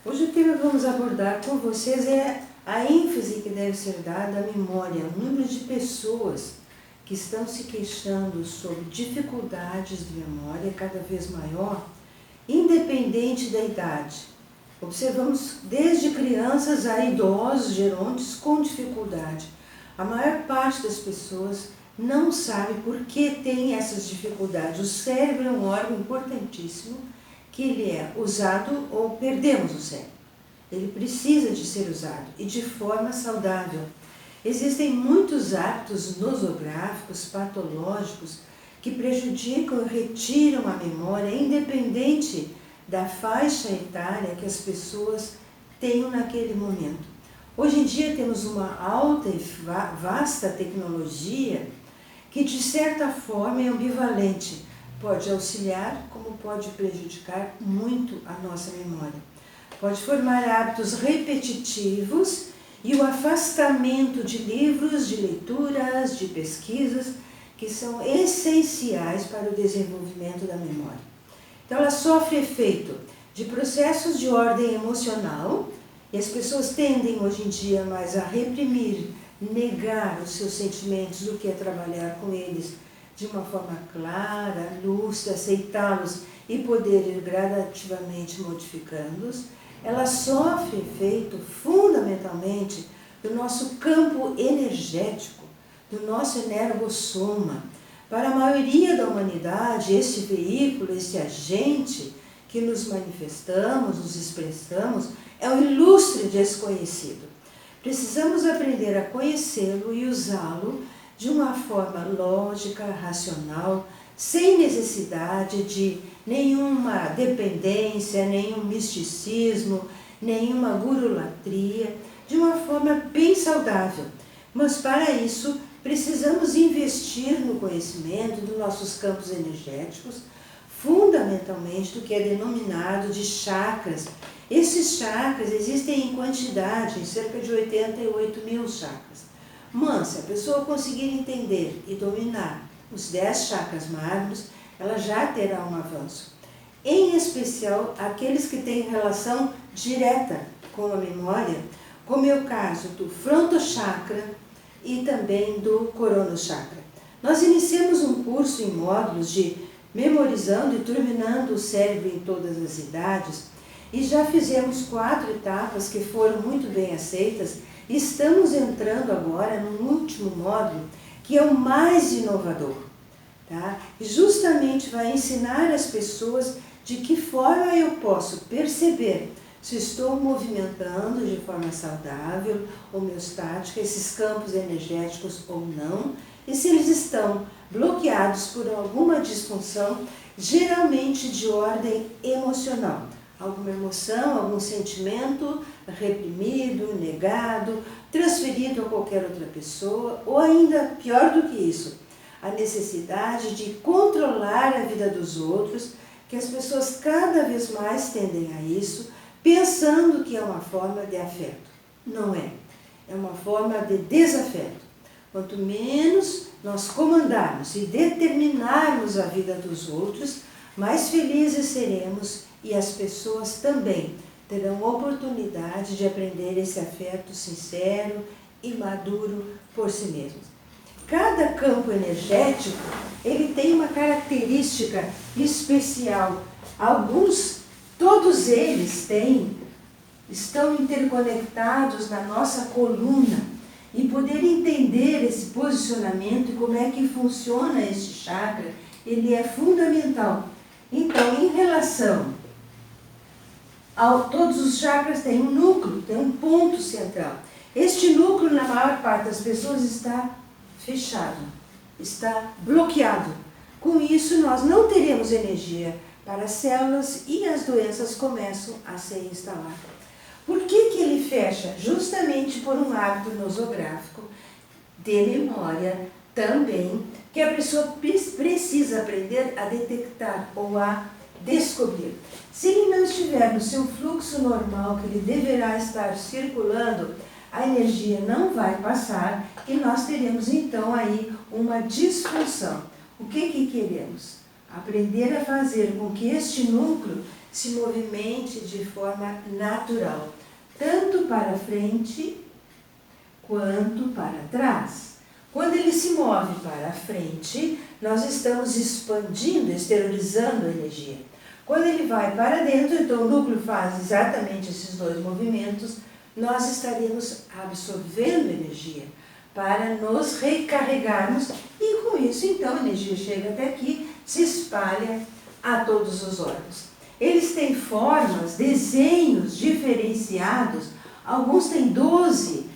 Hoje o tema que vamos abordar com vocês é a ênfase que deve ser dada à memória. O número de pessoas que estão se queixando sobre dificuldades de memória é cada vez maior, independente da idade. Observamos desde crianças a idosos, gerontes com dificuldade. A maior parte das pessoas não sabe por que tem essas dificuldades. O cérebro é um órgão importantíssimo, que ele é usado ou perdemos o cérebro. Ele precisa de ser usado e de forma saudável. Existem muitos hábitos nosográficos, patológicos, que prejudicam e retiram a memória, independente da faixa etária que as pessoas tenham naquele momento. Hoje em dia temos uma alta e vasta tecnologia que, de certa forma, é ambivalente. Pode auxiliar, como pode prejudicar muito a nossa memória. Pode formar hábitos repetitivos e o afastamento de livros, de leituras, de pesquisas, que são essenciais para o desenvolvimento da memória. Então, ela sofre efeito de processos de ordem emocional, e as pessoas tendem hoje em dia mais a reprimir, negar os seus sentimentos do que a trabalhar com eles de uma forma clara, lúcida, aceitá-los e poder ir gradativamente modificando-os. Ela sofre efeito fundamentalmente do nosso campo energético, do nosso energossoma. Para a maioria da humanidade, este veículo, este agente que nos manifestamos, nos expressamos, é um ilustre desconhecido. Precisamos aprender a conhecê-lo e usá-lo de uma forma lógica, racional, sem necessidade de nenhuma dependência, nenhum misticismo, nenhuma gurulatria, de uma forma bem saudável. Mas para isso, precisamos investir no conhecimento dos nossos campos energéticos, fundamentalmente do que é denominado de chakras. Esses chakras existem em quantidade, em cerca de 88 mil chakras. Mas, se a pessoa conseguir entender e dominar os 10 chakras magnos, ela já terá um avanço. Em especial, aqueles que têm relação direta com a memória, como é o caso do frontochakra e também do coronochakra. Nós iniciamos um curso em módulos de memorizando e turbinando o cérebro em todas as idades, e já fizemos 4 etapas que foram muito bem aceitas. Estamos entrando agora no último módulo, que é o mais inovador, tá? E justamente vai ensinar as pessoas de que forma eu posso perceber se estou movimentando de forma saudável, homeostática, esses campos energéticos ou não, e se eles estão bloqueados por alguma disfunção, geralmente de ordem emocional. Alguma emoção, algum sentimento reprimido, negado, transferido a qualquer outra pessoa, ou ainda pior do que isso, a necessidade de controlar a vida dos outros, que as pessoas cada vez mais tendem a isso, pensando que é uma forma de afeto. Não é. É uma forma de desafeto. Quanto menos nós comandarmos e determinarmos a vida dos outros, mais felizes seremos e as pessoas também terão oportunidade de aprender esse afeto sincero e maduro por si mesmos. Cada campo energético, ele tem uma característica especial. Todos eles estão interconectados na nossa coluna, e poder entender esse posicionamento e como é que funciona este chakra, ele é fundamental. Então, em relação todos os chakras têm um núcleo, tem um ponto central. Este núcleo, na maior parte das pessoas, está fechado, está bloqueado. Com isso, nós não teremos energia para as células e as doenças começam a se instalar. Por que ele fecha? Justamente por um hábito nosográfico de memória também, que a pessoa precisa aprender a detectar ou a descobrir. Se ele não estiver no seu fluxo normal, que ele deverá estar circulando, a energia não vai passar e nós teremos então aí uma disfunção. O que queremos? aprender a fazer com que este núcleo se movimente de forma natural, tanto para frente quanto para trás. Quando ele se move para frente, nós estamos expandindo, exteriorizando a energia. Quando ele vai para dentro, então o núcleo faz exatamente esses dois movimentos, nós estaremos absorvendo energia para nos recarregarmos e com isso, então, a energia chega até aqui, se espalha a todos os órgãos. Eles têm formas, desenhos diferenciados, alguns têm 12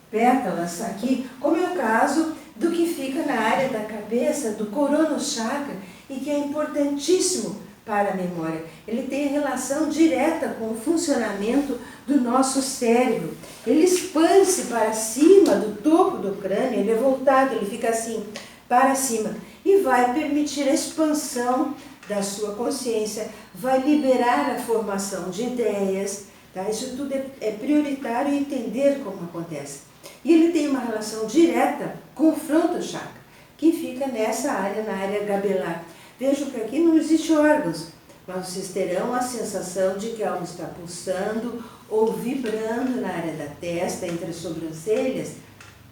pétalas aqui, como é o caso do que fica na área da cabeça, do Corona Chakra, e que é importantíssimo para a memória. Ele tem relação direta com o funcionamento do nosso cérebro. Ele expande-se para cima do topo do crânio, ele é voltado, ele fica assim, para cima, e vai permitir a expansão da sua consciência, vai liberar a formação de ideias, tá? Isso tudo é prioritário entender como acontece. E ele tem uma relação direta com o Fronto Chakra, que fica nessa área, na área gabelar. Vejam que aqui não existe órgãos, mas vocês terão a sensação de que algo está pulsando ou vibrando na área da testa, entre as sobrancelhas,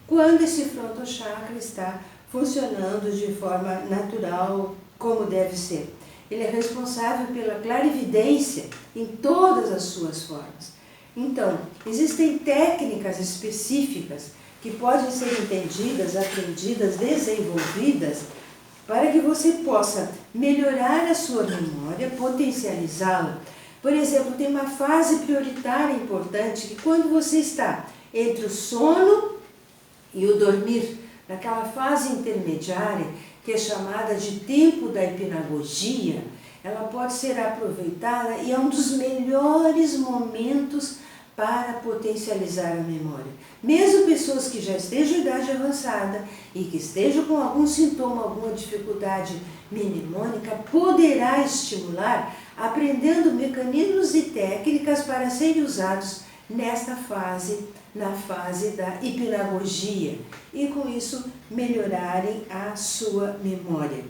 quando esse Fronto Chakra está funcionando de forma natural, como deve ser. Ele é responsável pela clarividência em todas as suas formas. Então, existem técnicas específicas que podem ser entendidas, aprendidas, desenvolvidas, para que você possa melhorar a sua memória, potencializá-la. Por exemplo, tem uma fase prioritária importante, que quando você está entre o sono e o dormir, naquela fase intermediária, que é chamada de tempo da hipnagogia, ela pode ser aproveitada e é um dos melhores momentos para potencializar a memória. Mesmo pessoas que já estejam em idade avançada e que estejam com algum sintoma, alguma dificuldade mnemônica, poderá estimular aprendendo mecanismos e técnicas para serem usados nesta fase, na fase da hipnagogia, e com isso melhorarem a sua memória.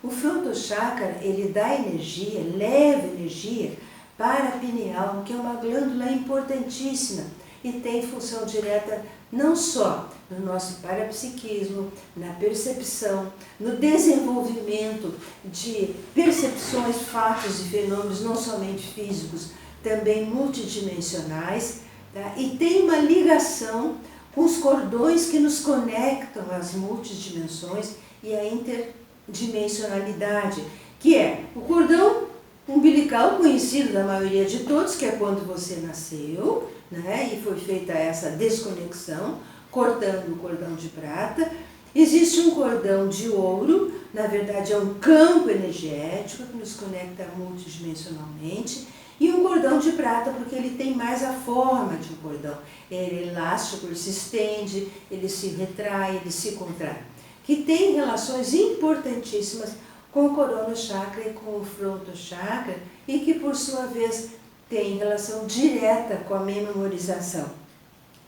O Fronto Chakra, ele dá energia, leva energia para a pineal, que é uma glândula importantíssima e tem função direta não só no nosso parapsiquismo, na percepção, no desenvolvimento de percepções, fatos e fenômenos não somente físicos, também multidimensionais, tá? E tem uma ligação com os cordões que nos conectam às multidimensões e à interdimensionalidade, que é o cordão umbilical conhecido da maioria de todos, que é quando você nasceu, né, e foi feita essa desconexão, cortando o cordão de prata. Existe um cordão de ouro, na verdade é um campo energético que nos conecta multidimensionalmente, e um cordão de prata porque ele tem mais a forma de um cordão. Ele é elástico, ele se estende, ele se retrai, ele se contrai, que tem relações importantíssimas com o Corona Chakra e com o Fronto Chakra, e que por sua vez tem relação direta com a memorização.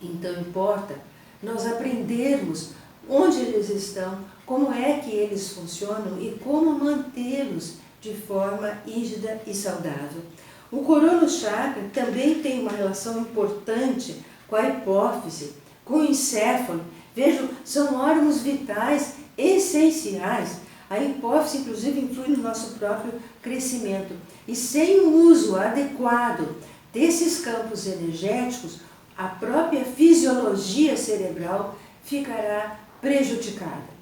Então importa nós aprendermos onde eles estão, como é que eles funcionam e como mantê-los de forma rígida e saudável. O Corona Chakra também tem uma relação importante com a hipófise, com o encéfalo. Vejam, são órgãos vitais essenciais. A hipófise, inclusive, influi no nosso próprio crescimento. E sem o uso adequado desses campos energéticos, a própria fisiologia cerebral ficará prejudicada.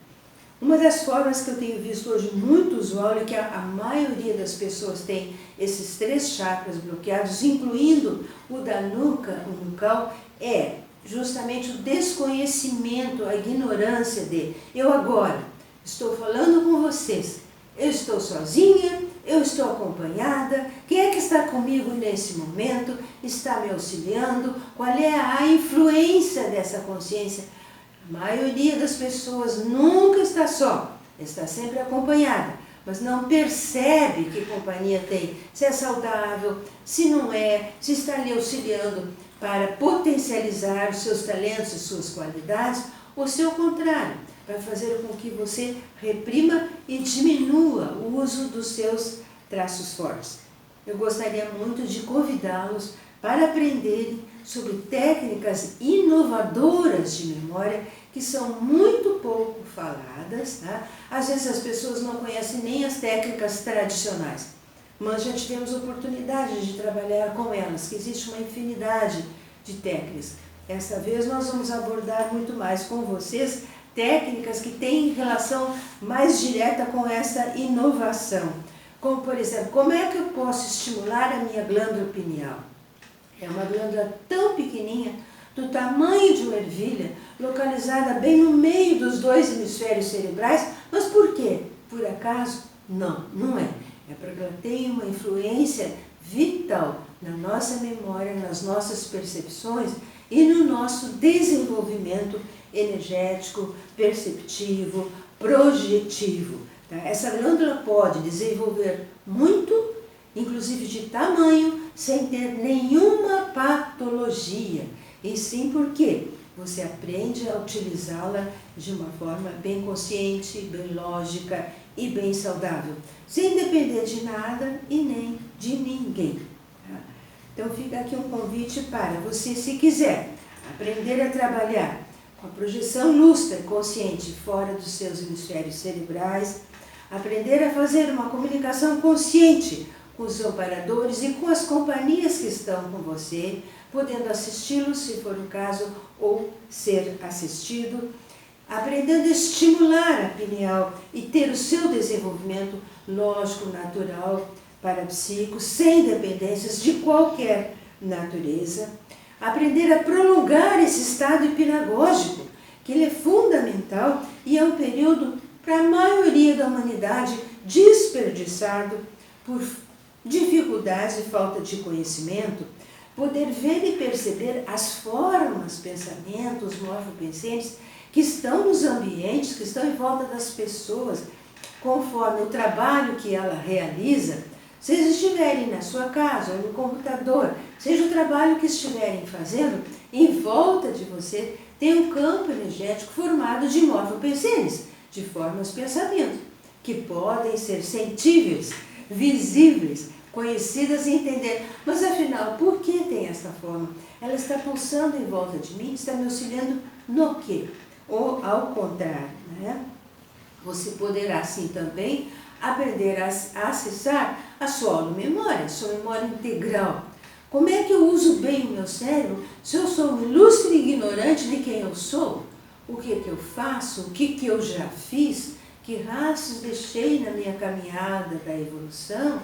Uma das formas que eu tenho visto hoje muito usual é que a maioria das pessoas tem esses 3 chakras bloqueados, incluindo o da nuca, o nucal, é justamente o desconhecimento, a ignorância de eu agora estou falando com vocês, eu estou sozinha, eu estou acompanhada, quem é que está comigo nesse momento, está me auxiliando, qual é a influência dessa consciência? A maioria das pessoas nunca está só, está sempre acompanhada, mas não percebe que companhia tem, se é saudável, se não é, se está lhe auxiliando para potencializar os seus talentos e suas qualidades, ou se ao contrário, vai fazer com que você reprima e diminua o uso dos seus traços fortes. Eu gostaria muito de convidá-los para aprenderem sobre técnicas inovadoras de memória que são muito pouco faladas, tá? Às vezes as pessoas não conhecem nem as técnicas tradicionais, mas já tivemos oportunidade de trabalhar com elas, que existe uma infinidade de técnicas. Essa vez nós vamos abordar muito mais com vocês técnicas que têm relação mais direta com essa inovação. Como, por exemplo, como é que eu posso estimular a minha glândula pineal? É uma glândula tão pequenininha, do tamanho de uma ervilha, localizada bem no meio dos dois hemisférios cerebrais. Mas por quê? Por acaso? Não, não é. É porque ela tem uma influência vital na nossa memória, nas nossas percepções e no nosso desenvolvimento energético, perceptivo, projetivo. Tá? Essa glândula pode desenvolver muito, inclusive de tamanho, sem ter nenhuma patologia. E sim porque você aprende a utilizá-la de uma forma bem consciente, bem lógica e bem saudável, sem depender de nada e nem de ninguém. Tá? Então fica aqui um convite para você, se quiser aprender a trabalhar com a projeção lúcida e consciente fora dos seus hemisférios cerebrais, aprender a fazer uma comunicação consciente com os amparadores e com as companhias que estão com você, podendo assisti-los, se for o caso, ou ser assistido, aprendendo a estimular a pineal e ter o seu desenvolvimento lógico, natural, parapsíquico, sem dependências de qualquer natureza, aprender a prolongar esse estado hipnagógico, que ele é fundamental e é um período para a maioria da humanidade desperdiçado por dificuldades e falta de conhecimento, poder ver e perceber as formas, pensamentos, morfopensentes que estão nos ambientes, que estão em volta das pessoas, conforme o trabalho que ela realiza, seja estiverem na sua casa ou no computador, seja o trabalho que estiverem fazendo, em volta de você tem um campo energético formado de morfopensentes, de formas de pensamento, que podem ser sentíveis, visíveis, conhecidas e entender. Mas afinal, por que tem essa forma? Ela está pulsando em volta de mim, está me auxiliando no quê? Ou ao contrário, né? Você poderá assim também aprender a acessar a sua holomemória, a sua memória integral. Como é que eu uso bem o meu cérebro se eu sou um ilustre ignorante de quem eu sou? O que eu faço? O que eu já fiz? Que rastros deixei na minha caminhada da evolução?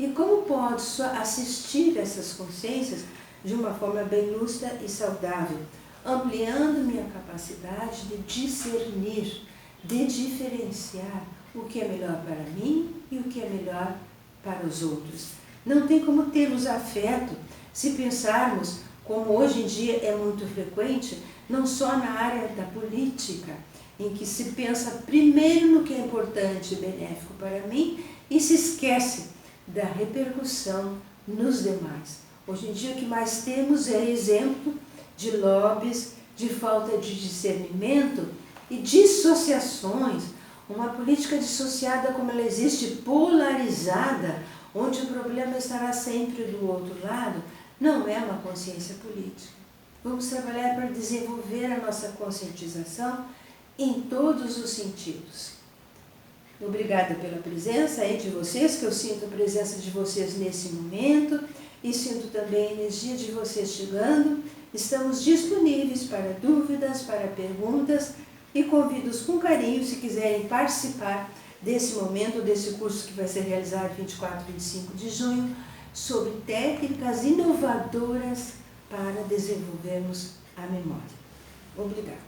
E como posso assistir essas consciências de uma forma bem lúcida e saudável, ampliando minha capacidade de discernir, de diferenciar o que é melhor para mim e o que é melhor para os outros. Não tem como termos afeto se pensarmos, como hoje em dia é muito frequente, não só na área da política, em que se pensa primeiro no que é importante e benéfico para mim e se esquece da repercussão nos demais. Hoje em dia o que mais temos é exemplo de lobbies, de falta de discernimento e dissociações, uma política dissociada como ela existe, polarizada, onde o problema estará sempre do outro lado, não é uma consciência política. Vamos trabalhar para desenvolver a nossa conscientização em todos os sentidos. Obrigada pela presença aí de vocês, que eu sinto a presença de vocês nesse momento e sinto também a energia de vocês chegando. Estamos disponíveis para dúvidas, para perguntas e convido-os com carinho, se quiserem participar desse momento, desse curso que vai ser realizado 24 e 25 de junho, sobre técnicas inovadoras para desenvolvermos a memória. Obrigada.